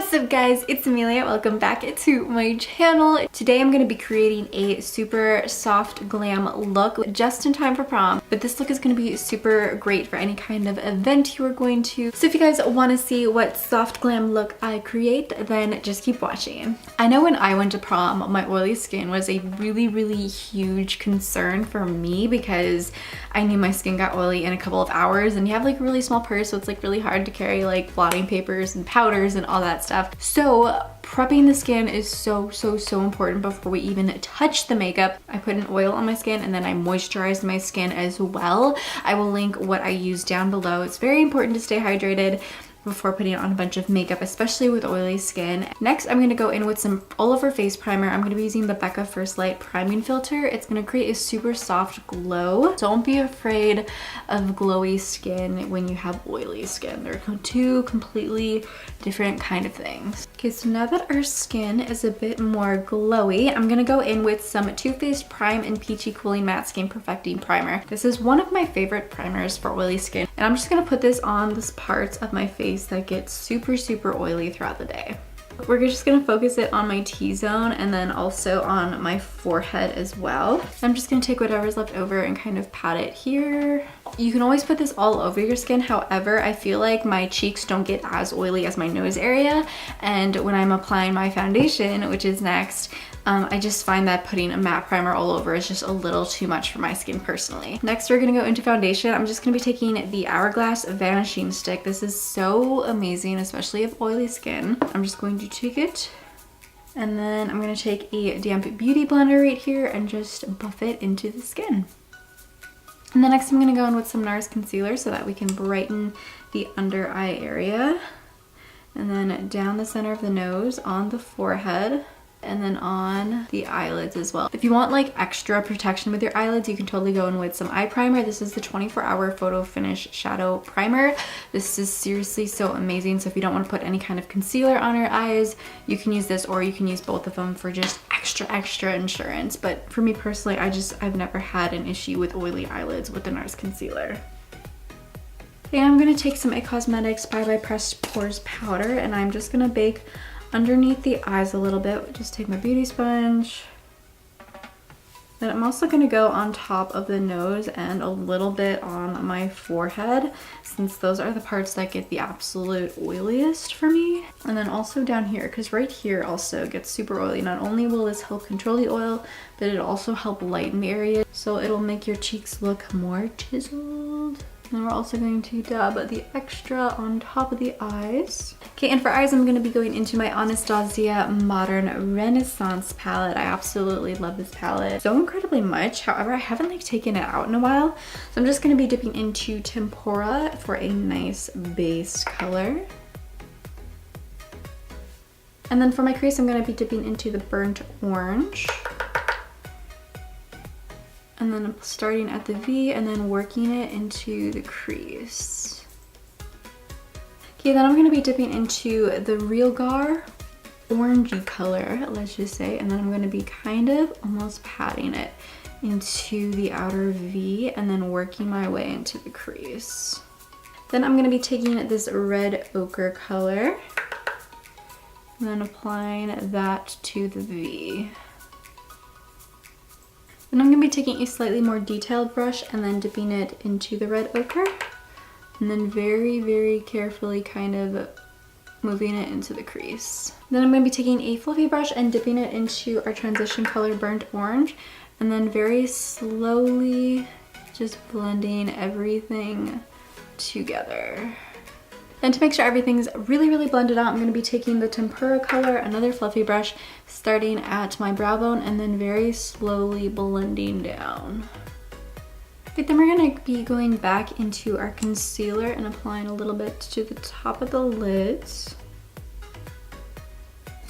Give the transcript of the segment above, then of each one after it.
What's up guys, it's Amelia. Welcome back to my channel. Today I'm going to be creating a super soft glam look just in time for prom, but this look is going to be super great for any kind of event you are going to. So if you guys want to see what soft glam look I create, then just keep watching. I know when I went to prom, my oily skin was a really huge concern for me because I knew my skin got oily in a couple of hours, and you have like a really small purse, so it's like really hard to carry like blotting papers and powders and all that stuff. So prepping the skin is so important before we even touch the makeup. I put an oil on my skin and then I moisturized my skin as well. I will link what I use down below. It's very important to stay hydrated before putting on a bunch of makeup, especially with oily skin. Next, I'm going to go in with some all over face primer. I'm going to be using the BECCA First Light priming filter. It's going to create a super soft glow. Don't be afraid of glowy skin when you have oily skin. They're two completely different kind of things. Okay, so now that our skin is a bit more glowy, I'm going to go in with some Too Faced Prime and Peachy Cooling Matte Skin Perfecting Primer. This is one of my favorite primers for oily skin, and I'm just going to put this on this parts of my face that gets super oily throughout the day. We're just gonna focus it on my T-zone and then also on my forehead as well. I'm just gonna take whatever's left over and kind of pat it here. You can always put this all over your skin. However, I feel like my cheeks don't get as oily as my nose area. And when I'm applying my foundation, which is next, I just find that putting a matte primer all over is just a little too much for my skin personally. Next, we're gonna go into foundation. I'm just gonna be taking the Hourglass Vanishing Stick. This is so amazing, especially if oily skin. I'm just going to take it, and then I'm gonna take a damp beauty blender right here and just buff it into the skin. And then next I'm gonna go in with some NARS concealer so that we can brighten the under eye area. And then down the center of the nose, on the forehead, and then on the eyelids as well. If you want like extra protection with your eyelids, you can totally go in with some eye primer. This is the 24-hour Photo Finish Shadow Primer. This is seriously so amazing. So if you don't want to put any kind of concealer on your eyes, you can use this, or you can use both of them for just extra insurance. But for me personally, I've never had an issue with oily eyelids with the NARS concealer. And I'm gonna take some IT Cosmetics Bye Pressed Pores powder, and I'm just gonna bake underneath the eyes a little bit. Just take my beauty sponge. Then I'm also going to go on top of the nose and a little bit on my forehead, since those are the parts that get the absolute oiliest for me. And then also down here, because right here also gets super oily. Not only will this help control the oil, but it'll also help lighten the area, so it'll make your cheeks look more chiseled. And we're also going to dab the extra on top of the eyes. Okay, and for eyes, I'm going to be going into my Anastasia Modern Renaissance palette. I absolutely love this palette so incredibly much. However, I haven't like taken it out in a while. So I'm just going to be dipping into Tempera for a nice base color. And then for my crease, I'm going to be dipping into the Burnt Orange. And then I'm starting at the V and then working it into the crease. Okay, then I'm gonna be dipping into the Real Gar orangey color, let's just say, and then I'm gonna be kind of almost patting it into the outer V and then working my way into the crease. Then I'm gonna be taking this red ochre color and then applying that to the V. Then I'm going to be taking a slightly more detailed brush and then dipping it into the red ochre. And then very carefully kind of moving it into the crease. Then I'm going to be taking a fluffy brush and dipping it into our transition color Burnt Orange. And then very slowly just blending everything together. And to make sure everything's really blended out, I'm going to be taking the Tempera color, another fluffy brush, starting at my brow bone and then very slowly blending down. Okay, then we're going to be going back into our concealer and applying a little bit to the top of the lids.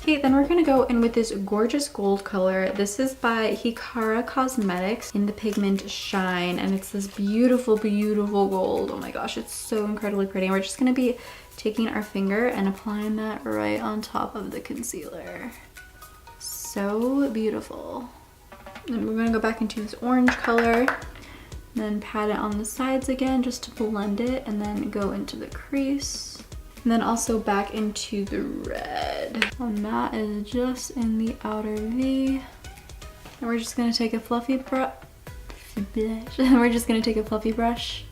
Okay, then we're gonna go in with this gorgeous gold color. This is by Hikara Cosmetics in the pigment Shine, and it's this beautiful gold. Oh my gosh, it's so incredibly pretty. And we're just gonna be taking our finger and applying that right on top of the concealer. So beautiful. And we're gonna go back into this orange color, then pat it on the sides again just to blend it, and then go into the crease. And then also back into the red. And that is just in the outer V. And we're just gonna take a fluffy brush. We're just gonna take a fluffy brush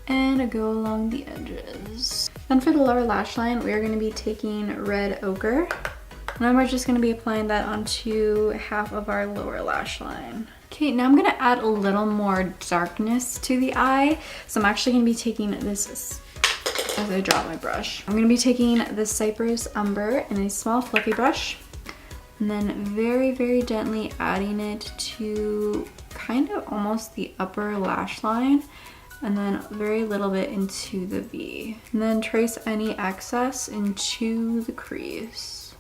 and go along the edges. Then for the lower lash line, we are gonna be taking red ochre. And then we're just gonna be applying that onto half of our lower lash line. Okay, now I'm gonna add a little more darkness to the eye. So I'm actually gonna be taking this, as I drop my brush, I'm gonna be taking the Cypress Umber in a small fluffy brush, and then very, very gently adding it to kind of almost the upper lash line, and then very little bit into the V. And then trace any excess into the crease.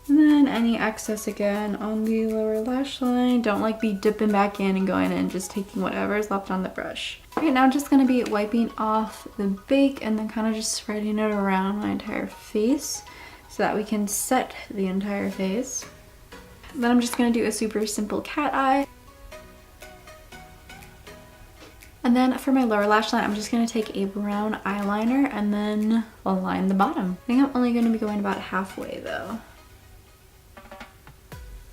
And then any excess again on the lower lash line. Don't like be dipping back in and going in, just taking whatever is left on the brush. Okay, now I'm just gonna be wiping off the bake and then kind of just spreading it around my entire face so that we can set the entire face. Then I'm just gonna do a super simple cat eye. And then for my lower lash line, I'm just gonna take a brown eyeliner and then align the bottom. I think I'm only gonna be going about halfway though.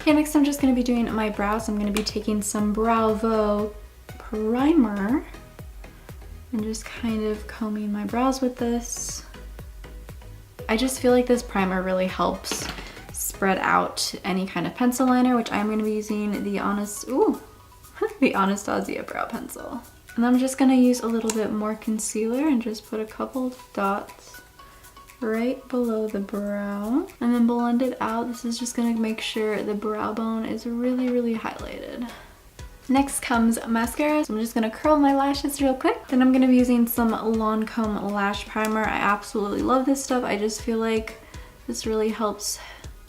Okay, next I'm just gonna be doing my brows. I'm gonna be taking some Bravo primer and just kind of combing my brows with this. I just feel like this primer really helps spread out any kind of pencil liner, which I'm gonna be using the the Anastasia brow pencil. And I'm just gonna use a little bit more concealer and just put a couple dots right below the brow and then blend it out. This is just gonna make sure the brow bone is really, really highlighted. Next comes mascara. So I'm just gonna curl my lashes real quick. Then I'm gonna be using some Lancome lash primer. I absolutely love this stuff. I just feel like this really helps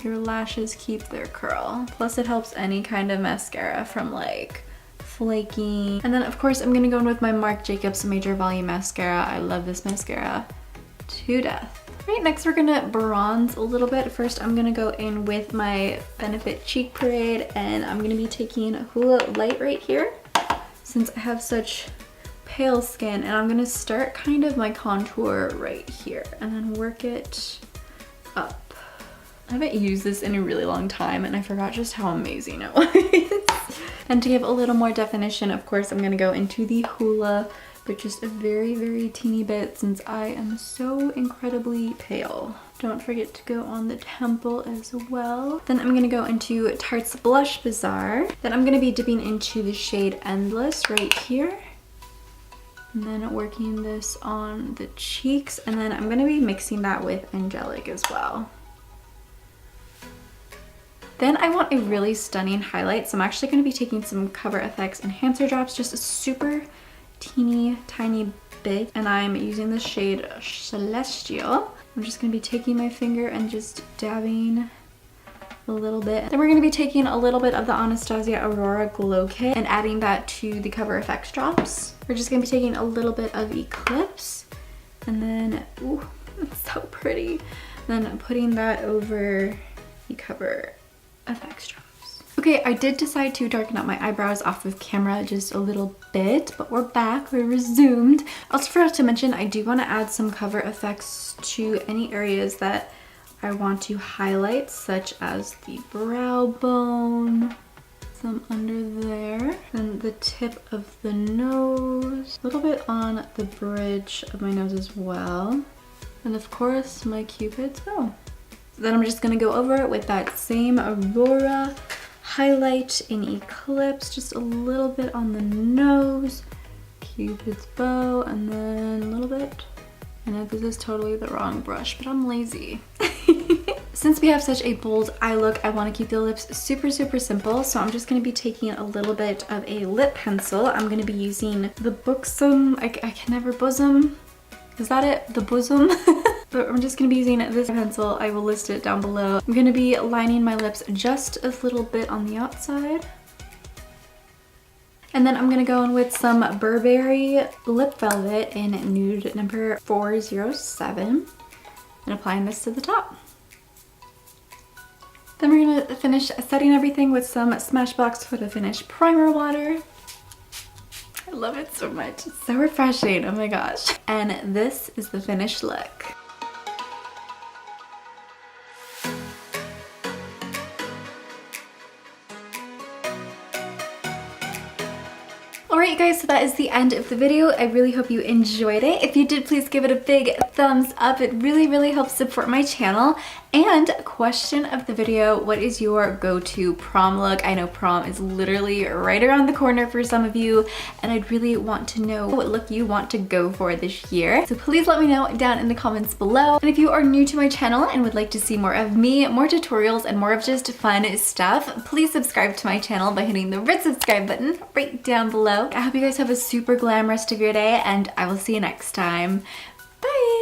your lashes keep their curl. Plus it helps any kind of mascara from like flaking. And then of course I'm gonna go in with my Marc Jacobs Major Volume Mascara. I love this mascara to death. Right, next we're gonna bronze a little bit. First I'm gonna go in with my Benefit Cheek Parade and I'm gonna be taking Hoola Light right here since I have such pale skin, and I'm gonna start kind of my contour right here and then work it up. I haven't used this in a really long time and I forgot just how amazing it was. And to give a little more definition, of course, I'm gonna go into the Hoola, but just a very, very teeny bit since I am so incredibly pale. Don't forget to go on the temple as well. Then I'm gonna go into Tarte's Blush Bazaar. Then I'm gonna be dipping into the shade Endless right here. And then working this on the cheeks. And then I'm gonna be mixing that with Angelic as well. Then I want a really stunning highlight, so I'm actually going to be taking some Cover FX Enhancer drops, just a super teeny tiny bit, and I'm using the shade Celestial. I'm just going to be taking my finger and just dabbing a little bit. Then we're going to be taking a little bit of the Anastasia Aurora Glow Kit and adding that to the Cover FX drops. We're just going to be taking a little bit of Eclipse and then, ooh, it's so pretty. Then putting that over the Cover FX drops. Okay, I did decide to darken up my eyebrows off of camera just a little bit, but we're back, we're resumed. Also forgot to mention, I do want to add some Cover FX to any areas that I want to highlight, such as the brow bone, some under there, and the tip of the nose, a little bit on the bridge of my nose as well, and of course my Cupid's bow. Then I'm just gonna go over it with that same Aurora highlight in Eclipse, just a little bit on the nose, Cupid's bow, and then a little bit. I know this is totally the wrong brush, but I'm lazy. Since we have such a bold eye look, I want to keep the lips super, super simple. So I'm just going to be taking a little bit of a lip pencil. I'm going to be using the Buxom, I can never bosom. Is that it? The bosom? But I'm just going to be using this pencil. I will list it down below. I'm going to be lining my lips just a little bit on the outside. And then I'm going to go in with some Burberry Lip Velvet in nude number 407 and applying this to the top. Then we're going to finish setting everything with some Smashbox Photo Finish Primer Water. I love it so much. It's so refreshing. Oh my gosh. And this is the finished look. Alright guys, so that is the end of the video. I really hope you enjoyed it. If you did, please give it a big thumbs up. It really helps support my channel. And question of the video, what is your go-to prom look? I know prom is literally right around the corner for some of you, and I'd really want to know what look you want to go for this year. So please let me know down in the comments below. And if you are new to my channel and would like to see more of me, more tutorials, and more of just fun stuff, please subscribe to my channel by hitting the red subscribe button right down below. I hope you guys have a super glam rest of your day, and I will see you next time. Bye!